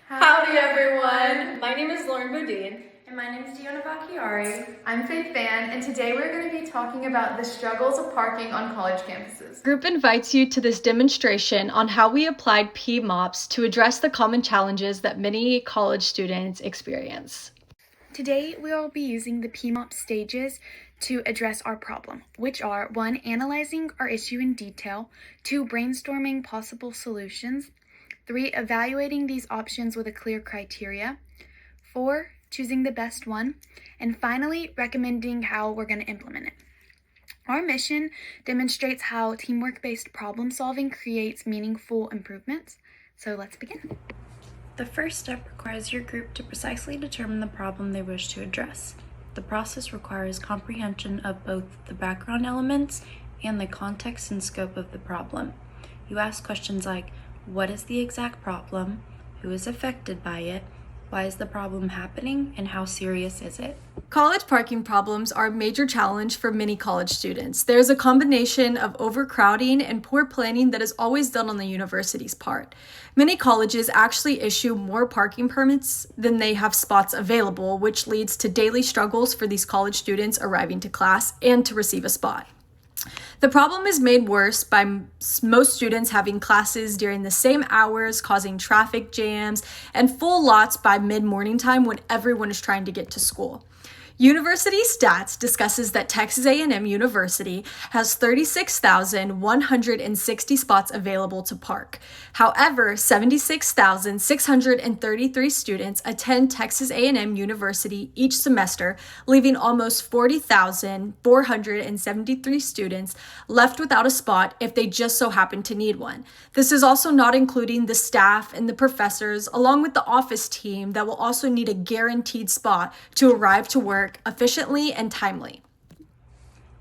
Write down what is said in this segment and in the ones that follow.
Howdy everyone! My name is Bodin. And my name is Deona Vakiari. I'm Vann, and today we're going to be talking about the struggles of parking on college campuses. Group invites you to this demonstration on how we applied PMOPs to address the common challenges that many college students experience. Today we will be using the PMOP stages to address our problem, which are 1. Analyzing our issue in detail, 2. Brainstorming possible solutions, 3. Evaluating these options with a clear criteria, 4. Choosing the best one, and finally, recommending how we're going to implement it. Our mission demonstrates how teamwork-based problem solving creates meaningful improvements. So let's begin. The first step requires your group to precisely determine the problem they wish to address. The process requires comprehension of both the background elements and the context and scope of the problem. You ask questions like, what is the exact problem? Who is affected by it? Why is the problem happening, and how serious is it? College parking problems are a major challenge for many college students. There's a combination of overcrowding and poor planning that is always done on the university's part. Many colleges actually issue more parking permits than they have spots available, which leads to daily struggles for these college students arriving to class and to receive a spot. The problem is made worse by most students having classes during the same hours, causing traffic jams and full lots by mid-morning time when everyone is trying to get to school. University Stats discusses that Texas A&M University has 36,160 spots available to park. However, 76,633 students attend Texas A&M University each semester, leaving almost 40,473 students left without a spot if they just so happen to need one. This is also not including the staff and the professors, along with the office team that will also need a guaranteed spot to arrive to work efficiently and timely.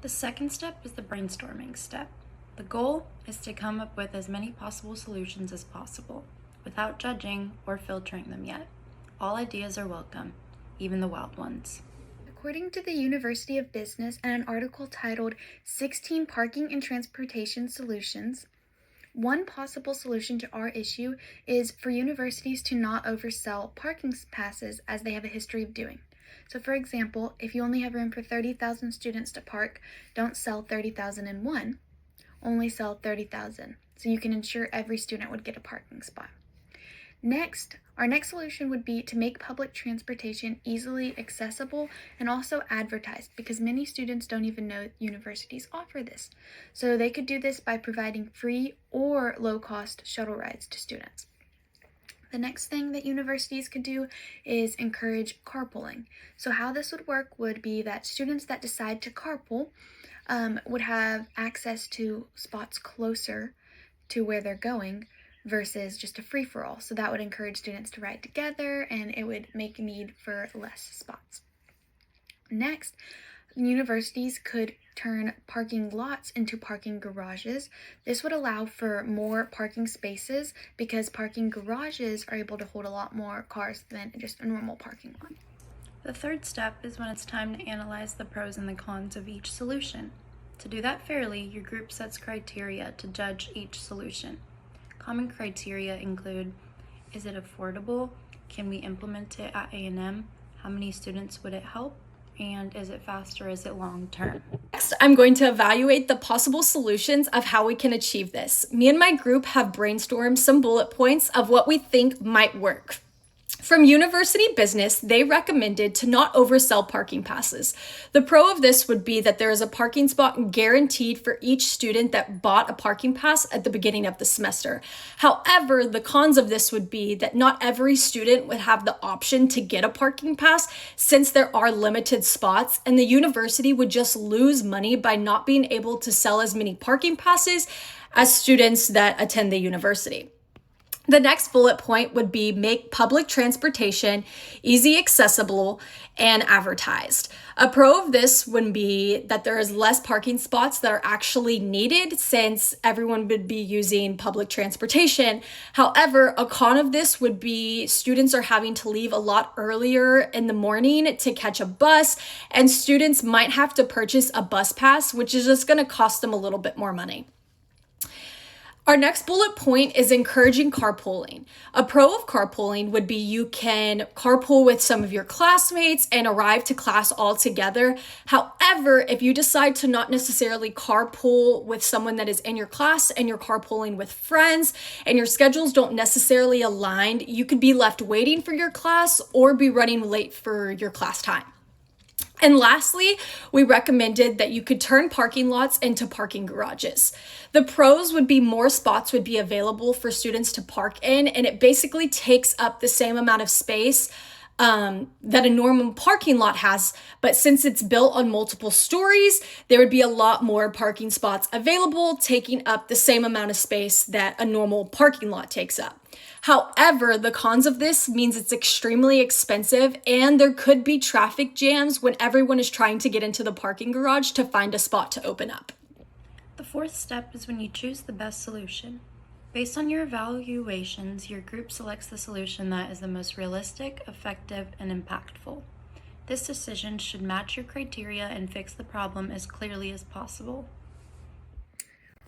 The second step is the brainstorming step. The goal is to come up with as many possible solutions as possible, without judging or filtering them yet. All ideas are welcome, even the wild ones. According to the University of Business and an article titled 16 Parking and Transportation Solutions, one possible solution to our issue is for universities to not oversell parking passes as they have a history of doing. So for example, if you only have room for 30,000 students to park, don't sell 30,001, only sell 30,000, so you can ensure every student would get a parking spot. Next, our next solution would be to make public transportation easily accessible and also advertised, because many students don't even know universities offer this. So they could do this by providing free or low-cost shuttle rides to students. The next thing that universities could do is encourage carpooling. So how this would work would be that students that decide to carpool would have access to spots closer to where they're going versus just a free-for-all. So that would encourage students to ride together, and it would make a need for less spots. Next, universities could turn parking lots into parking garages. This would allow for more parking spaces because parking garages are able to hold a lot more cars than just a normal parking lot. The third step is when it's time to analyze the pros and the cons of each solution. To do that fairly, your group sets criteria to judge each solution. Common criteria include, is it affordable? Can we implement it at A&M? How many students would it help? And is it fast or is it long term? Next, I'm going to evaluate the possible solutions of how we can achieve this. Me and my group have brainstormed some bullet points of what we think might work. From University Business, they recommended to not oversell parking passes. The pro of this would be that there is a parking spot guaranteed for each student that bought a parking pass at the beginning of the semester. However, the cons of this would be that not every student would have the option to get a parking pass since there are limited spots, and the university would just lose money by not being able to sell as many parking passes as students that attend the university. The next bullet point would be make public transportation easy, accessible, and advertised. A pro of this would be that there is less parking spots that are actually needed since everyone would be using public transportation. However, a con of this would be students are having to leave a lot earlier in the morning to catch a bus, and students might have to purchase a bus pass, which is just going to cost them a little bit more money. Our next bullet point is encouraging carpooling. A pro of carpooling would be you can carpool with some of your classmates and arrive to class all together. However, if you decide to not necessarily carpool with someone that is in your class and you're carpooling with friends and your schedules don't necessarily align, you could be left waiting for your class or be running late for your class time. And lastly, we recommended that you could turn parking lots into parking garages. The pros would be more spots would be available for students to park in, and it basically takes up the same amount of space that a normal parking lot has, but since it's built on multiple stories, there would be a lot more parking spots available, taking up the same amount of space that a normal parking lot takes up. However, the cons of this means it's extremely expensive and there could be traffic jams when everyone is trying to get into the parking garage to find a spot to open up. The fourth step is when you choose the best solution. Based on your evaluations, your group selects the solution that is the most realistic, effective, and impactful. This decision should match your criteria and fix the problem as clearly as possible.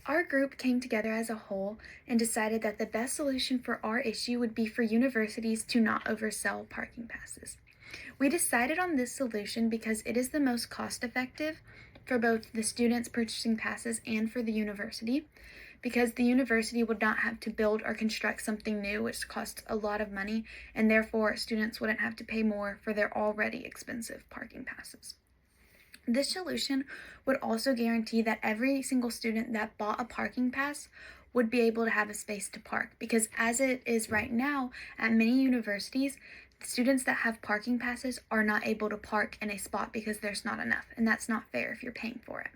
Our group came together as a whole and decided that the best solution for our issue would be for universities to not oversell parking passes. We decided on this solution because it is the most cost-effective for both the students purchasing passes and for the university, because the university would not have to build or construct something new, which costs a lot of money, and therefore students wouldn't have to pay more for their already expensive parking passes. This solution would also guarantee that every single student that bought a parking pass would be able to have a space to park, because as it is right now at many universities, students that have parking passes are not able to park in a spot because there's not enough, and that's not fair if you're paying for it.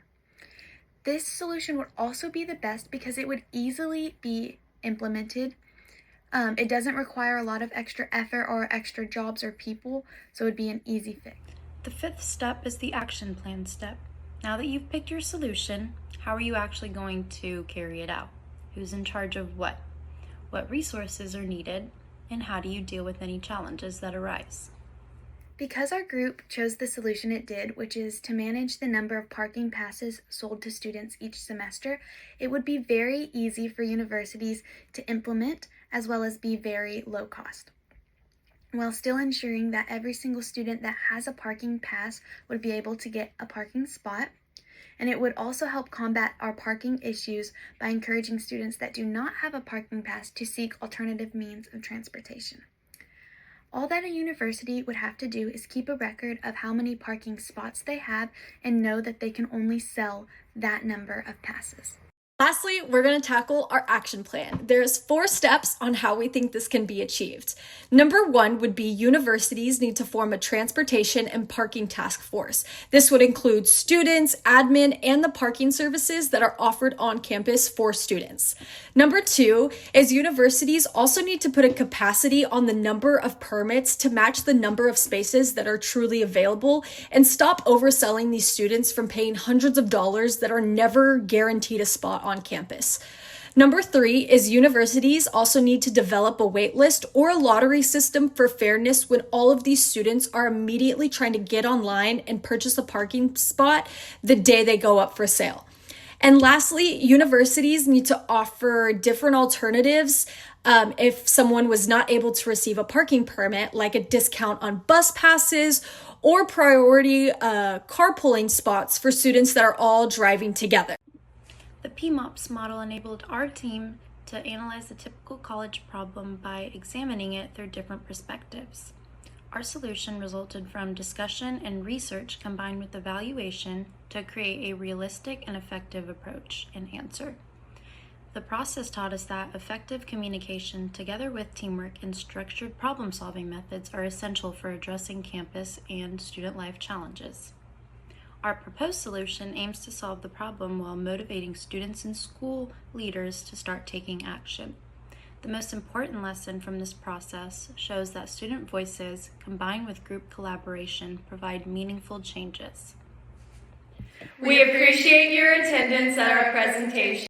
This solution would also be the best because it would easily be implemented. It doesn't require a lot of extra effort or extra jobs or people, so it would be an easy fix. The fifth step is the action plan step. Now that you've picked your solution, how are you actually going to carry it out? Who's in charge of what? What resources are needed? And how do you deal with any challenges that arise? Because our group chose the solution it did, which is to manage the number of parking passes sold to students each semester, it would be very easy for universities to implement as well as be very low cost, while still ensuring that every single student that has a parking pass would be able to get a parking spot. And it would also help combat our parking issues by encouraging students that do not have a parking pass to seek alternative means of transportation. All that a university would have to do is keep a record of how many parking spots they have and know that they can only sell that number of passes. Lastly, we're going to tackle our action plan. There's 4 steps on how we think this can be achieved. Number 1 would be universities need to form a transportation and parking task force. This would include students, admin, and the parking services that are offered on campus for students. Number 2 is universities also need to put a capacity on the number of permits to match the number of spaces that are truly available and stop overselling these students from paying hundreds of dollars that are never guaranteed a spot on campus. Number 3 is universities also need to develop a wait list or a lottery system for fairness when all of these students are immediately trying to get online and purchase a parking spot the day they go up for sale. And lastly, universities need to offer different alternatives if someone was not able to receive a parking permit, like a discount on bus passes or priority carpooling spots for students that are all driving together. The PMOPS model enabled our team to analyze the typical college problem by examining it through different perspectives. Our solution resulted from discussion and research combined with evaluation to create a realistic and effective approach and answer. The process taught us that effective communication together with teamwork and structured problem-solving methods are essential for addressing campus and student life challenges. Our proposed solution aims to solve the problem while motivating students and school leaders to start taking action. The most important lesson from this process shows that student voices, combined with group collaboration, provide meaningful changes. We appreciate your attendance at our presentation.